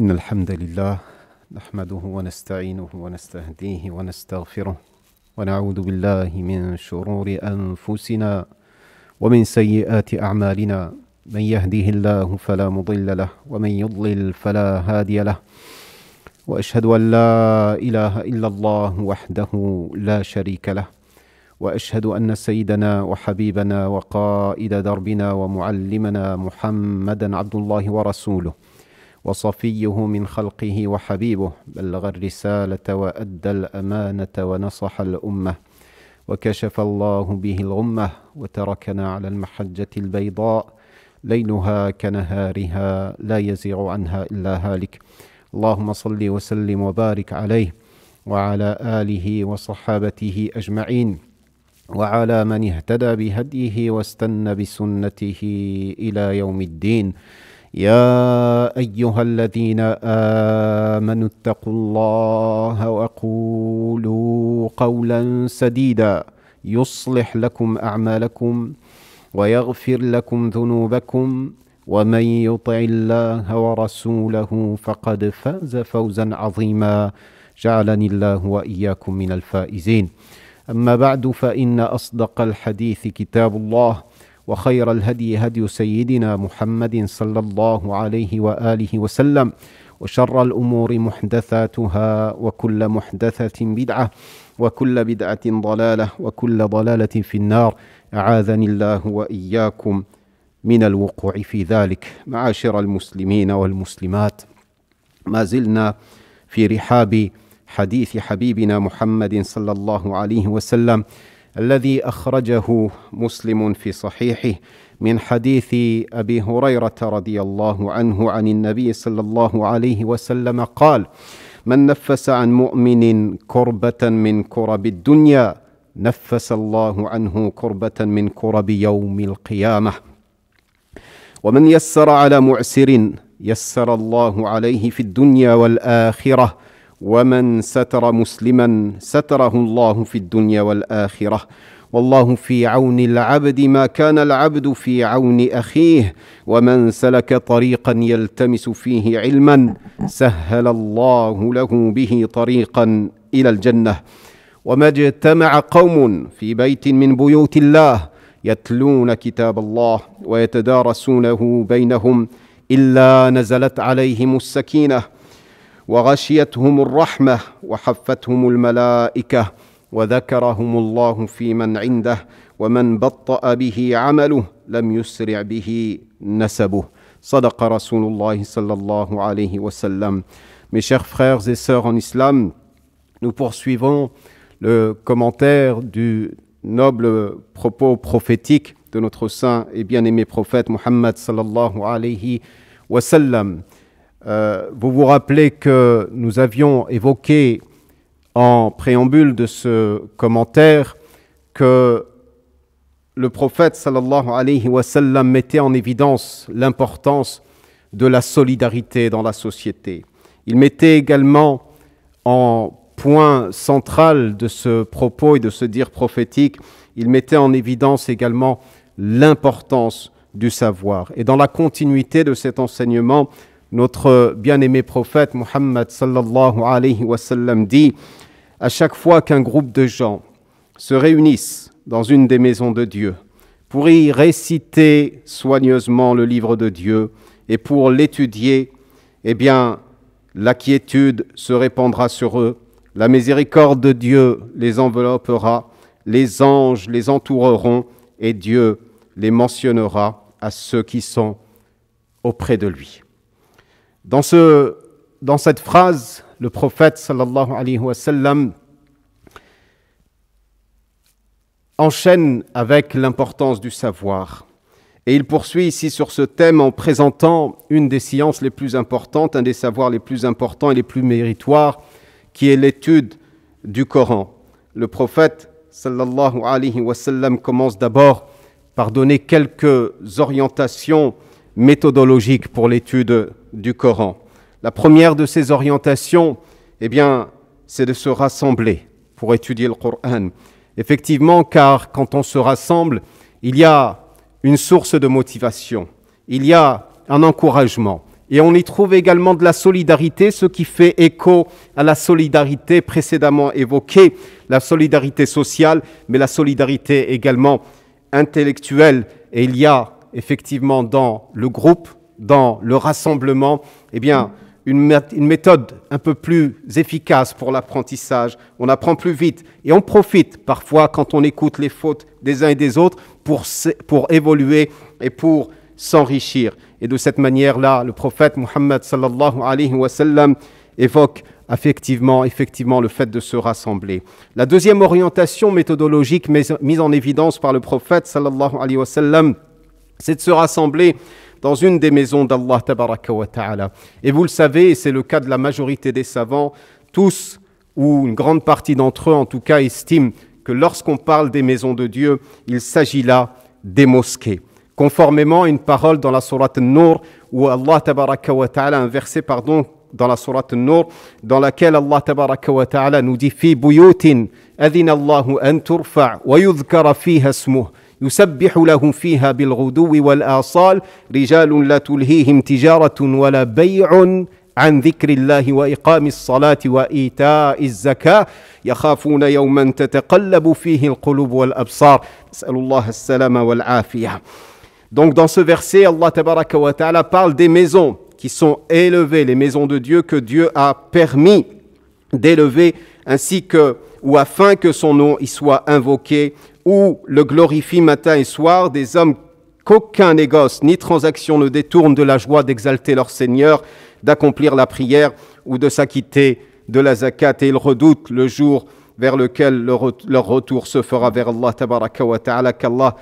إن الحمد لله نحمده ونستعينه ونستهديه ونستغفره ونعوذ بالله من شرور أنفسنا ومن سيئات أعمالنا من يهده الله فلا مضل له ومن يضلل فلا هادي له وأشهد أن لا إله إلا الله وحده لا شريك له وأشهد أن سيدنا وحبيبنا وقائد دربنا ومعلمنا محمدا عبد الله ورسوله وصفيه من خلقه وحبيبه بلغ الرسالة وأدى الأمانة ونصح الأمة وكشف الله به الغمة وتركنا على المحجة البيضاء ليلها كنهارها لا يزيغ عنها إلا هالك. اللهم صل وسلم وبارك عليه وعلى آله وصحابته أجمعين وعلى من اهتدى بهديه واستنى بسنته إلى يوم الدين. يا أيها الذين آمنوا اتقوا الله وقولوا قولا سديدا يصلح لكم أعمالكم ويغفر لكم ذنوبكم ومن يطع الله ورسوله فقد فاز فوزا عظيما جعلني الله وإياكم من الفائزين. أما بعد فإن أصدق الحديث كتاب الله وخير الهدي هدي سيدنا محمد صلى الله عليه وآله وسلم وشر الأمور محدثاتها وكل محدثة بدعة وكل بدعة ضلالة وكل ضلالة في النار أعاذني الله وإياكم من الوقوع في ذلك. معاشر المسلمين والمسلمات، ما زلنا في رحاب حديث حبيبنا محمد صلى الله عليه وسلم الذي أخرجه مسلم في صحيحه من حديث أبي هريرة رضي الله عنه عن النبي صلى الله عليه وسلم قال: من نفس عن مؤمن كربة من كرب الدنيا نفس الله عنه كربة من كرب يوم القيامة، ومن يسر على معسر يسر الله عليه في الدنيا والآخرة، ومن ستر مسلما ستره الله في الدنيا والآخرة، والله في عون العبد ما كان العبد في عون أخيه، ومن سلك طريقا يلتمس فيه علما سهل الله له به طريقا إلى الجنة. وما اجتمع قوم في بيت من بيوت الله يتلون كتاب الله ويتدارسونه بينهم إلا نزلت عليهم السكينة وغشيتهم الرحمة وحفتهم الملائكة وذكرهم الله في من عنده، ومن بطأ به عمله لم يسرع به نسبه. صدق رسول الله صلى الله عليه وسلم. Mes chers frères et sœurs en islam, nous poursuivons le commentaire du noble propos prophétique de notre saint et bien-aimé prophète Muhammad sallallahu alayhi wa sallam. Vous vous rappelez que nous avions évoqué en préambule de ce commentaire que le prophète sallallahu alayhi wa sallam mettait en évidence l'importance de la solidarité dans la société. Il mettait également en point central de ce propos et de ce dire prophétique, il mettait en évidence également l'importance du savoir. Et dans la continuité de cet enseignement, notre bien-aimé prophète Muhammad sallallahu alayhi wa sallam dit: à chaque fois qu'un groupe de gens se réunissent dans une des maisons de Dieu pour y réciter soigneusement le livre de Dieu et pour l'étudier, eh bien, la quiétude se répandra sur eux, la miséricorde de Dieu les enveloppera, les anges les entoureront et Dieu les mentionnera à ceux qui sont auprès de lui. Dans cette phrase, le prophète sallallahu alayhi wa sallam enchaîne avec l'importance du savoir. Et il poursuit ici sur ce thème en présentant une des sciences les plus importantes, un des savoirs les plus importants et les plus méritoires, qui est l'étude du Coran. Le prophète sallallahu alayhi wa sallam commence d'abord par donner quelques orientations méthodologiques pour l'étude du Coran. La première de ces orientations, eh bien, c'est de se rassembler pour étudier le Coran. Effectivement, car quand on se rassemble, il y a une source de motivation, il y a un encouragement, Et on y trouve également de la solidarité, ce qui fait écho à la solidarité précédemment évoquée, la solidarité sociale, mais la solidarité également intellectuelle. Et il y a effectivement dans le groupe, dans le rassemblement, eh bien, une méthode un peu plus efficace pour l'apprentissage. On apprend plus vite et on profite parfois quand on écoute les fautes des uns et des autres pour évoluer et pour s'enrichir. Et de cette manière-là, le prophète Muhammad sallallahu alayhi wa sallam évoque effectivement le fait de se rassembler. La deuxième orientation méthodologique mise en évidence par le prophète sallallahu alayhi wa sallam, c'est de se rassembler dans une des maisons d'Allah tabaraka wa ta'ala. Et vous le savez, et c'est le cas de la majorité des savants, tous ou une grande partie d'entre eux en tout cas estiment que lorsqu'on parle des maisons de Dieu, il s'agit là des mosquées. Conformément à une parole dans la sourate An-Nur, où Allah tabaraka wa ta'ala, un verset dans la sourate An-Nur, dans laquelle Allah tabaraka wa ta'ala nous dit « Fi buyutin adhina Allahu an turfa' wa yudhkara fiha ismuh » يسبح له فيها بالغدو والآصال رجال لا تلهيهم تجارة ولا بيع عن ذكر الله وإقام الصلاة وإيتاء الزكاة يخافون يوما تتقلب فيه القلوب والأبصار نسأل الله السلامة والعافية. Donc dans ce verset, Allah tabaraka wa ta'ala parle des maisons qui sont élevées, les maisons de Dieu que Dieu a permis d'élever ainsi que ou afin que son nom y soit invoqué, ou le glorifie matin et soir, des hommes qu'aucun négoce ni transaction ne détourne de la joie d'exalter leur Seigneur, d'accomplir la prière ou de s'acquitter de la zakat, et ils redoutent le jour vers lequel leur retour se fera vers Allah tabaraka wa ta'ala, qu'Allah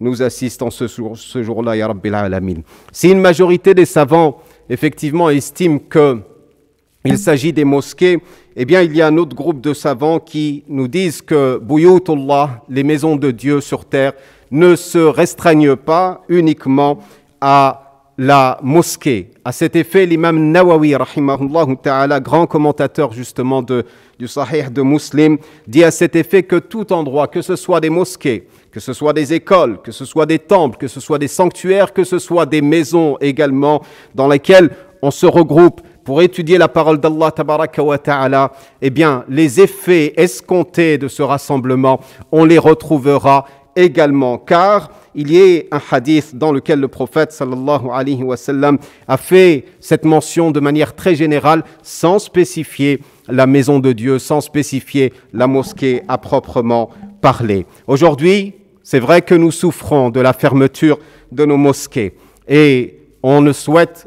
nous assiste en ce jour-là, ya Rabbil Alamin. Si une majorité des savants, effectivement, estiment qu'il s'agit des mosquées, eh bien, il y a un autre groupe de savants qui nous disent que Buyutullah, les maisons de Dieu sur terre, ne se restreignent pas uniquement à la mosquée. À cet effet, l'imam Nawawi, rahimahullah ta'ala, grand commentateur justement du Sahih de Muslim, dit à cet effet que tout endroit, que ce soit des mosquées, que ce soit des écoles, que ce soit des temples, que ce soit des sanctuaires, que ce soit des maisons également, dans lesquelles on se regroupe pour étudier la parole d'Allah tabaraka wa ta'ala, eh bien, les effets escomptés de ce rassemblement, on les retrouvera également, car il y a un hadith dans lequel le prophète sallallahu alayhi wa sallam a fait cette mention de manière très générale, sans spécifier la maison de Dieu, sans spécifier la mosquée à proprement parler. Aujourd'hui, c'est vrai que nous souffrons de la fermeture de nos mosquées, et on le souhaite,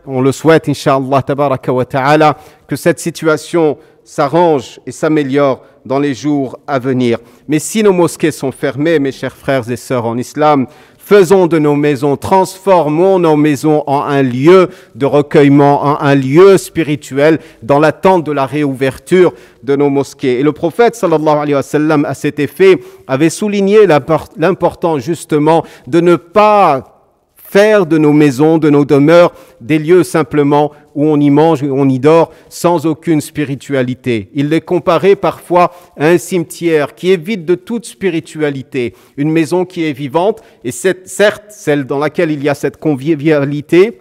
Inch'Allah, tabaraka wa ta'ala, que cette situation s'arrange et s'améliore dans les jours à venir. Mais si nos mosquées sont fermées, mes chers frères et sœurs en islam, faisons de nos maisons, transformons nos maisons en un lieu de recueillement, en un lieu spirituel, dans l'attente de la réouverture de nos mosquées. Et le prophète, sallallahu alayhi wa sallam, à cet effet, avait souligné l'importance justement de ne pas faire de nos maisons, de nos demeures, des lieux simplement où on y mange, où on y dort, sans aucune spiritualité. Il les comparait parfois à un cimetière qui est vide de toute spiritualité, une maison qui est vivante, et certes, celle dans laquelle il y a cette convivialité,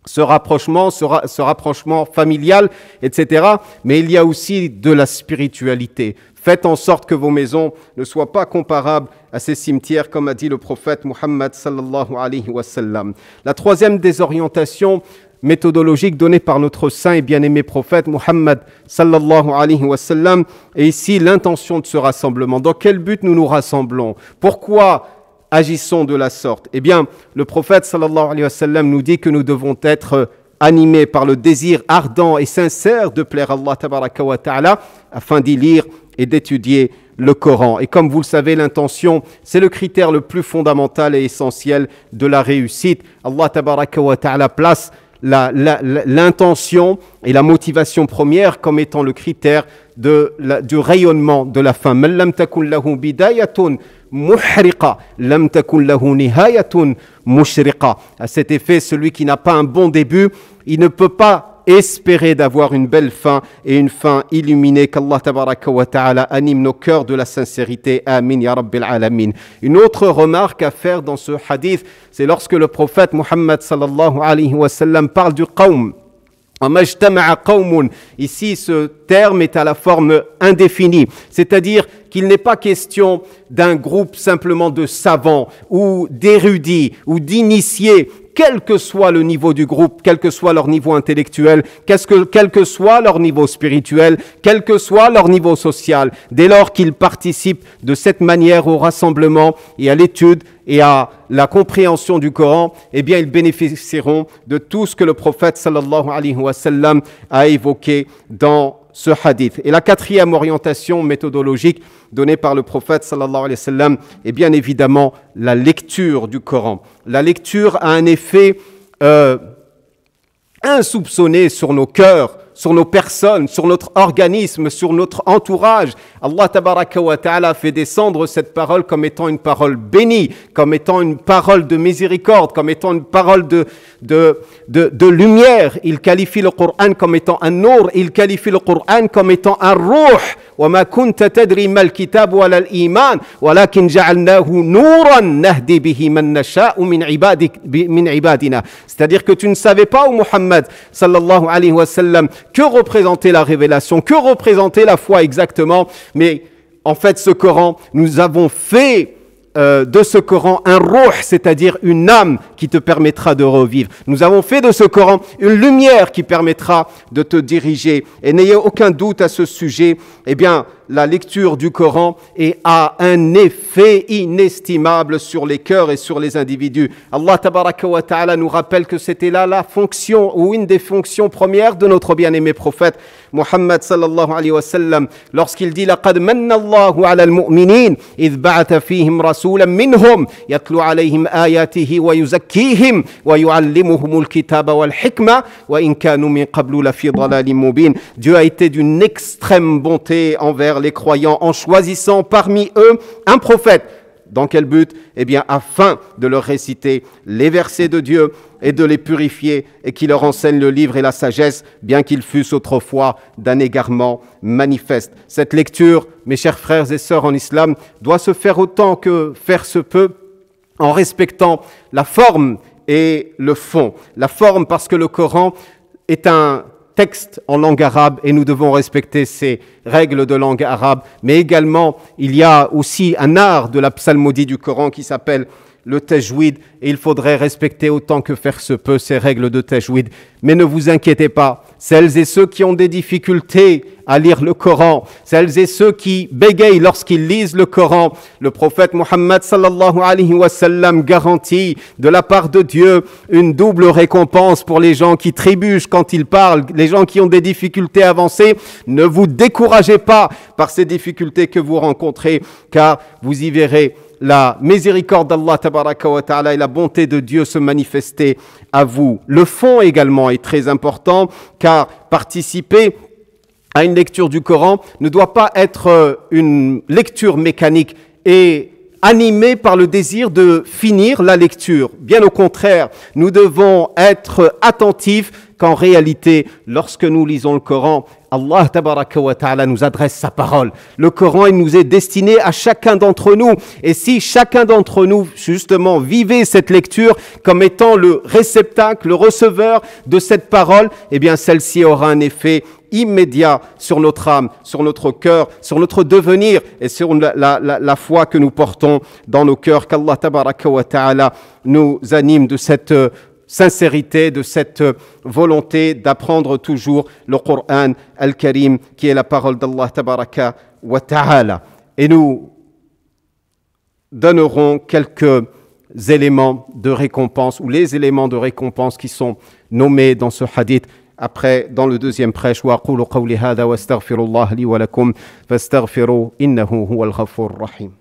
ce rapprochement familial, etc. Mais il y a aussi de la spiritualité. Faites en sorte que vos maisons ne soient pas comparables à ces cimetières, comme a dit le prophète Muhammad sallallahu alayhi wa sallam. La troisième des orientations méthodologiques données par notre saint et bien-aimé prophète Muhammad sallallahu alayhi wa sallam est ici l'intention de ce rassemblement. Dans quel but nous nous rassemblons? Pourquoi agissons de la sorte? Eh bien, le prophète sallallahu alayhi wa sallam nous dit que nous devons être animés par le désir ardent et sincère de plaire à Allah tabaraka wa ta'ala afin d'y lire et d'étudier le Coran. Et comme vous le savez, l'intention, c'est le critère le plus fondamental et essentiel de la réussite. Allah tabaraka wa ta'ala place l'intention et la motivation première comme étant le critère du rayonnement de la fin. Man lam takun lahu bidayatun muhriqa, lam takun lahu nihayatun mushriqa. À cet effet, celui qui n'a pas un bon début, il ne peut pas espérer d'avoir une belle fin et une fin illuminée. Qu'Allah tabaraka wa ta'ala anime nos cœurs de la sincérité. Amin ya rabbil alamin. Une autre remarque à faire dans ce hadith, c'est lorsque le prophète Muhammad sallallahu alayhi wa sallam parle du qawm, Ici, ce terme est à la forme indéfinie, c'est-à-dire qu'il n'est pas question d'un groupe simplement de savants ou d'érudits ou d'initiés, quel que soit le niveau du groupe, quel que soit leur niveau intellectuel, quel que soit leur niveau spirituel, quel que soit leur niveau social. Dès lors qu'ils participent de cette manière au rassemblement et à l'étude et à la compréhension du Coran, eh bien ils bénéficieront de tout ce que le prophète sallallahu alayhi wa sallam a évoqué dans ce hadith. Et la quatrième orientation méthodologique donnée par le prophète sallallahu alayhi wa sallam est bien évidemment la lecture du Coran. La lecture a un effet insoupçonné sur nos cœurs, sur nos personnes, sur notre organisme, sur notre entourage. Allah tabaraka wa ta'ala fait descendre cette parole comme étant une parole bénie, comme étant une parole de miséricorde, comme étant une parole de lumière. Il qualifie le Coran comme étant un nour, il qualifie le Coran comme étant un ruh. وما كنت تدري ما الكتاب ولا الإيمان ولكن جعلناه نورا نهدي به من نشاء من عبادنا. C'est-à-dire que tu ne savais pas, ô Muhammad sallallahu alayhi wa sallam, que représentait la révélation, que représentait la foi exactement. Mais en fait, ce Coran, nous avons fait de ce Coran un ruh, c'est-à-dire une âme qui te permettra de revivre. Nous avons fait de ce Coran une lumière qui permettra de te diriger. Et n'ayez aucun doute à ce sujet, eh bien, la lecture du Coran a un effet inestimable sur les cœurs et sur les individus. Allah tabaraka wa ta'ala nous rappelle que c'était là la fonction ou une des fonctions premières de notre bien-aimé prophète Muhammad sallallahu alayhi wa sallam lorsqu'il dit لقد من الله على المؤمنين إذ بعث فيهم رسولا منهم يتلو عليهم آياته ويزكيهم ويعلمهم الكتاب والحكمة وإن كانوا من قبل لفي ضلال مبين. Dieu a été d'une extrême bonté envers les croyants en choisissant parmi eux un prophète. Dans quel but? Eh bien, afin de leur réciter les versets de Dieu et de les purifier et qui leur enseigne le livre et la sagesse, bien qu'ils fussent autrefois d'un égarement manifeste. Cette lecture, mes chers frères et sœurs en islam, doit se faire autant que faire se peut en respectant la forme et le fond. La forme parce que le Coran est un texte en langue arabe et nous devons respecter ces règles de langue arabe, mais également il y a aussi un art de la psalmodie du Coran qui s'appelle le tajwid et il faudrait respecter autant que faire se peut ces règles de tajwid. Mais ne vous inquiétez pas, celles et ceux qui ont des difficultés à lire le Coran, celles et ceux qui bégayent lorsqu'ils lisent le Coran, le prophète Muhammad sallallahu alayhi wa sallam garantit de la part de Dieu une double récompense pour les gens qui trébuchent quand ils parlent, les gens qui ont des difficultés avancées. Ne vous découragez pas par ces difficultés que vous rencontrez, car vous y verrez la miséricorde d'Allah tabaraka wa ta'ala et la bonté de Dieu se manifester à vous. Le fond également est très important, car participer à une lecture du Coran ne doit pas être une lecture mécanique et animée par le désir de finir la lecture. Bien au contraire, nous devons être attentifs qu'en réalité, lorsque nous lisons le Coran, Allah tabaraka wa ta'ala nous adresse sa parole. Le Coran, il nous est destiné à chacun d'entre nous. Et si chacun d'entre nous, justement, vivait cette lecture comme étant le réceptacle, le receveur de cette parole, eh bien, celle-ci aura un effet immédiat sur notre âme, sur notre cœur, sur notre devenir et sur la foi que nous portons dans nos cœurs. Qu'Allah tabaraka wa ta'ala nous anime de cette sincérité, de cette volonté d'apprendre toujours le Coran al-Karim qui est la parole d'Allah tabaraka wa ta'ala. Et nous donnerons quelques éléments de récompense ou les éléments de récompense qui sont nommés dans ce hadith. Après, dans le deuxième prêche, wa aqulu qawli hadha wa astaghfirullah li wa lakum fastaghfiru innahu huwal ghafurur rahim.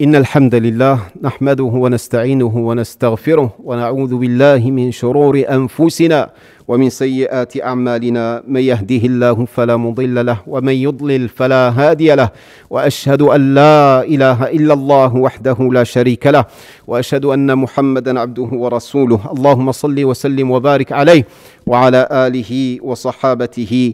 إن الحمد لله نحمده ونستعينه ونستغفره ونعوذ بالله من شرور أنفسنا ومن سيئات أعمالنا من يهده الله فلا مضل له ومن يضلل فلا هادي له وأشهد أن لا إله إلا الله وحده لا شريك له وأشهد أن محمدا عبده ورسوله اللهم صل وسلم وبارك عليه وعلى آله وصحابته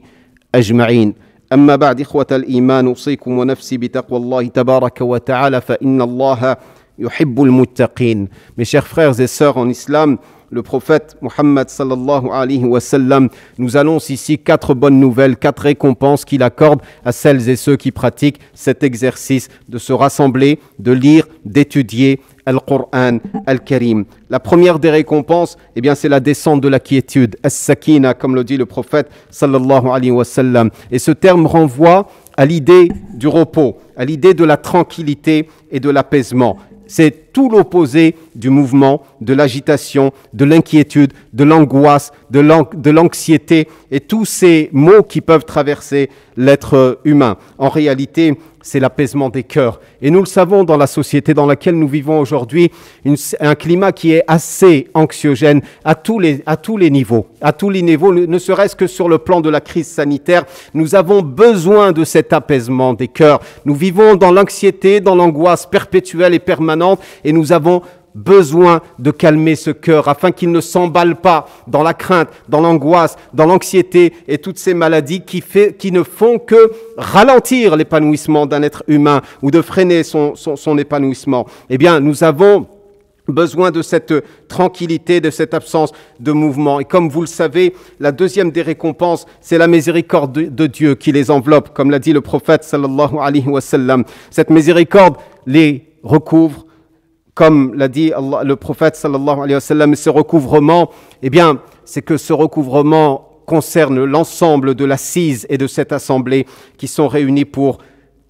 أجمعين أما بعد إخوة الإيمان أوصيكم ونفسي بتقوى الله تبارك وتعالى فإن الله يحب المتقين. Mes chers frères et sœurs en islam, le prophète Muhammad sallallahu alayhi wa sallam nous annonce ici 4 bonnes nouvelles, 4 récompenses qu'il accorde à celles et ceux qui pratiquent cet exercice de se rassembler, de lire, d'étudier Al-Qur'an Al-Karim. La première des récompenses, eh bien, c'est la descente de la quiétude, As-Sakina, comme le dit le prophète sallallahu alayhi wa sallam. Et ce terme renvoie à l'idée du repos, à l'idée de la tranquillité et de l'apaisement. C'est tout l'opposé du mouvement, de l'agitation, de l'inquiétude, de l'angoisse, de l'anxiété et tous ces maux qui peuvent traverser l'être humain. En réalité, c'est l'apaisement des cœurs. Et nous le savons dans la société dans laquelle nous vivons aujourd'hui, un climat qui est assez anxiogène à tous les niveaux. À tous les niveaux, ne serait-ce que sur le plan de la crise sanitaire, nous avons besoin de cet apaisement des cœurs. Nous vivons dans l'anxiété, dans l'angoisse perpétuelle et permanente et nous avons besoin de calmer ce cœur afin qu'il ne s'emballe pas dans la crainte, dans l'angoisse, dans l'anxiété et toutes ces maladies qui ne font que ralentir l'épanouissement d'un être humain ou de freiner son épanouissement. Eh bien, nous avons besoin de cette tranquillité, de cette absence de mouvement. Et comme vous le savez, la deuxième des récompenses, c'est la miséricorde de Dieu qui les enveloppe, comme l'a dit le prophète sallallahu alayhi wa sallam. Cette miséricorde les recouvre, comme l'a dit le prophète sallallahu alayhi wa sallam, ce recouvrement, eh bien, c'est que ce recouvrement concerne l'ensemble de l'assise et de cette assemblée qui sont réunis pour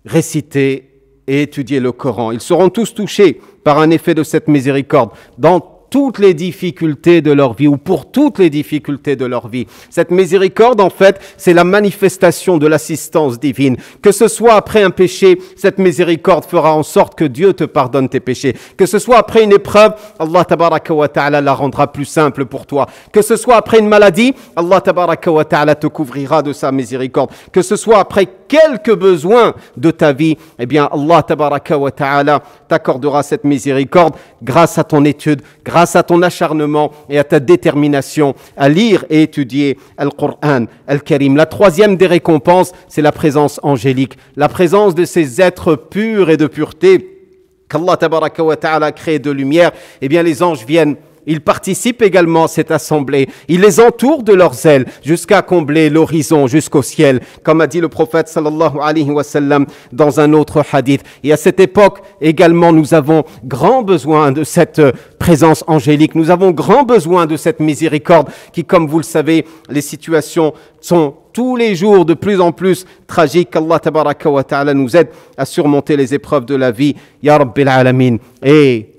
réciter et étudier le Coran. Ils seront tous touchés par un effet de cette miséricorde dans toutes les difficultés de leur vie ou pour toutes les difficultés de leur vie. Cette miséricorde, en fait, c'est la manifestation de l'assistance divine. Que ce soit après un péché, cette miséricorde fera en sorte que Dieu te pardonne tes péchés. Que ce soit après une épreuve, Allah tabaraka wa ta'ala la rendra plus simple pour toi. Que ce soit après une maladie, Allah tabaraka wa ta'ala te couvrira de sa miséricorde. Que ce soit après quelques besoins de ta vie, eh bien Allah tabaraka wa ta'ala t'accordera cette miséricorde grâce à ton étude, grâce à ton acharnement et à ta détermination à lire et étudier Al-Qur'an Al-Karim. La troisième des récompenses, c'est la présence angélique, la présence de ces êtres purs et de pureté qu'Allah tabaraka wa ta'ala a créé de lumière. Eh bien les anges viennent. Ils participent également à cette assemblée. Ils les entourent de leurs ailes jusqu'à combler l'horizon jusqu'au ciel, comme a dit le prophète sallallahu alayhi wa sallam dans un autre hadith. Et à cette époque également, nous avons grand besoin de cette présence angélique. Nous avons grand besoin de cette miséricorde qui, comme vous le savez, les situations sont tous les jours de plus en plus tragiques. Qu'Allah tabaraka wa ta'ala nous aide à surmonter les épreuves de la vie. Ya Rabbil Alamin. Et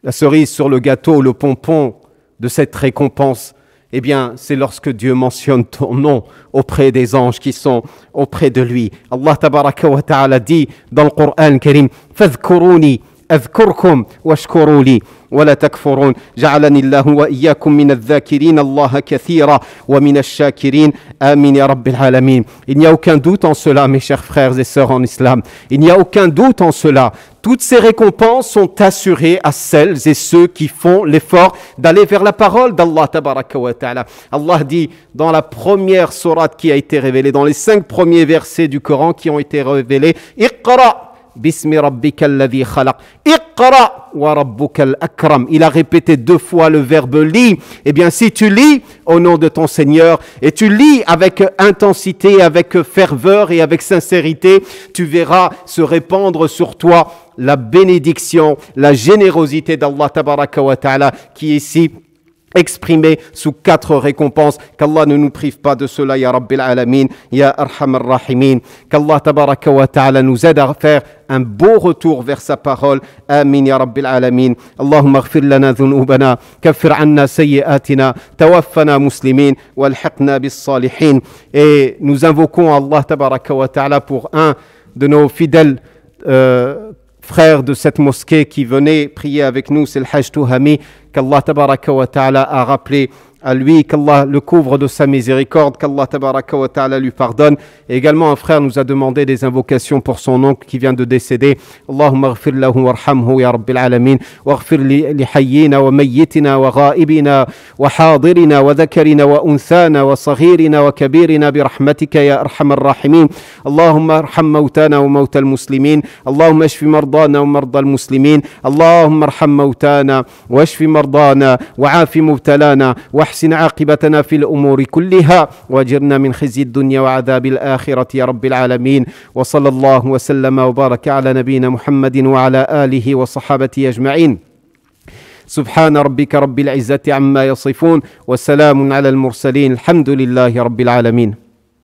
la cerise sur le gâteau, le pompon de cette récompense, eh bien, c'est lorsque Dieu mentionne ton nom auprès des anges qui sont auprès de lui. Allah tabaraka wa ta'ala dit dans le Coran Karim, « Fadhkuruni أذكركم واشكروا لي ولا تكفرون جعلني الله وإياكم من الذاكرين الله كثيرا ومن الشاكرين آمين يا رب العالمين. Il n'y a aucun doute en cela, mes chers frères et sœurs en islam. Il n'y a aucun doute en cela. Toutes ces récompenses sont assurées à celles et ceux qui font l'effort d'aller vers la parole d'Allah tabaraka wa ta'ala. Allah dit dans la première sourate qui a été révélée, dans les 5 premiers versets du Coran qui ont été révélés, Iqra Bismi rabbika alladhi khalaq. Iqra wa rabbukal akram. Il a répété 2 fois le verbe lis. Eh bien, si tu lis au nom de ton Seigneur et tu lis avec intensité, avec ferveur et avec sincérité, tu verras se répandre sur toi la bénédiction, la générosité d'Allah tabaraka wa ta'ala qui est ici exprimé sous 4 récompenses. Qu'Allah ne nous prive pas de cela, ya Rabbil Alamin, ya Arhamar Rahimin. Qu'Allah tabaraka wa ta'ala nous aide à faire un beau retour vers sa parole. Amin ya Rabbil Alamin. Allahumma ighfir lana dhunubana, kaffir anna sayyi'atina, tawaffana muslimin, walhiqna bis salihin. Et nous invoquons Allah tabaraka wa ta'ala pour un de nos fidèles frère de cette mosquée qui venait prier avec nous, c'est le Hajj Touhami, qu'Allah tabaraka wa ta'ala a rappelé à lui, qu'Allah le couvre de sa miséricorde, qu'Allah tabaraka wa ta'ala lui pardonne. Et également un frère nous a demandé des invocations pour son oncle qui vient de décéder. Allahumma ghfir lahu warhamhu ya rabbil alamin, waghfir li hayyina wa mayyitina wa ghaibina wa hadirina wa dhakarina wa unthana wa saghirina wa kabirina bi rahmatika ya arhamar rahimin. Allahumma arham mawtana wa mawta al-muslimin. Allahumma ashfi mardana wa marda al-muslimin. Allahumma arham mawtana wa ashfi mardana wa afi mubtalana wa أحسن عاقبتنا في الأمور كلها واجرنا من خزي الدنيا وعذاب الآخرة يا رب العالمين. وصلى الله وسلم وبارك على نبينا محمد وعلى آله وصحابته أجمعين. سبحان ربك رب العزة عما يصفون وسلام على المرسلين الحمد لله رب العالمين.